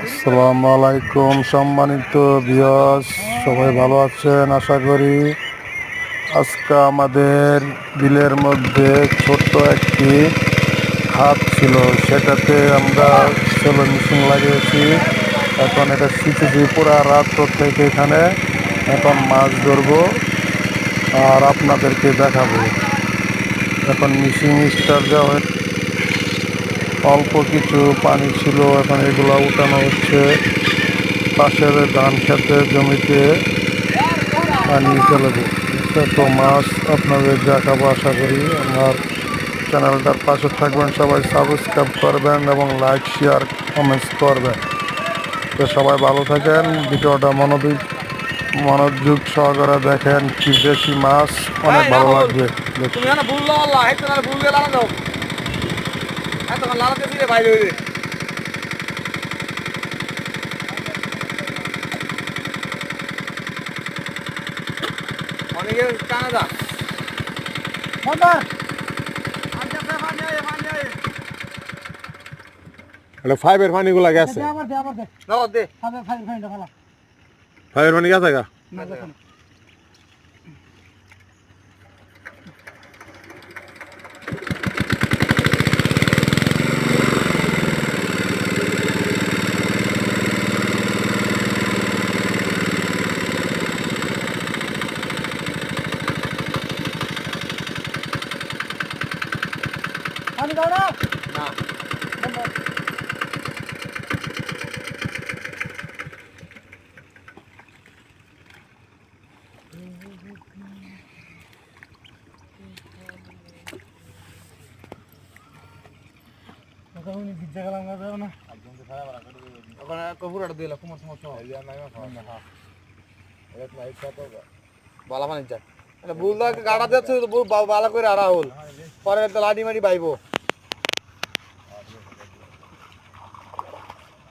আসসালামু আলাইকুম সম্মানিত ভিউয়ার্স, সবাই ভালো আছেন আশা করি। আজকে আমাদের বিলের মধ্যে ছোট্ট একটি খাত ছিল, সেটাতে আমরা সেলো মেশিন লাগিয়েছি। এখন এটা শিখেছি পুরা রাত থেকে এখানে এখন মাছ ধরবো আর আপনাদেরকে দেখাবো। এখন মেশিন স্টার্ট দেওয়া হয়েছে, অল্প কিছু পানি ছিল, এখন এগুলো উঠানো হচ্ছে। পাশের ধান খেতে জমিতে নিয়ে চলে যাবে। তো মাছ আপনাদের দেখাবো আশা করি। আমার চ্যানেলটার পাশে থাকবেন, সবাই সাবস্ক্রাইব করবেন এবং লাইক শেয়ার কমেন্টস করবেন। তো সবাই ভালো থাকেন, ভিডিওটা মনোযোগ সহকারে দেখেন। কি দেশি মাছ, অনেক ভালো লাগবে। অনেকে কানাডা এটা ফাইভের পানিগুলা গেছে, ফাইভের পানি গেছে গা। পানি দাও না বালা পানি যায় বুলদা গাড়া দিচ্ছে বালা করে আড়া হল পরে লাডি মারি বাইবো।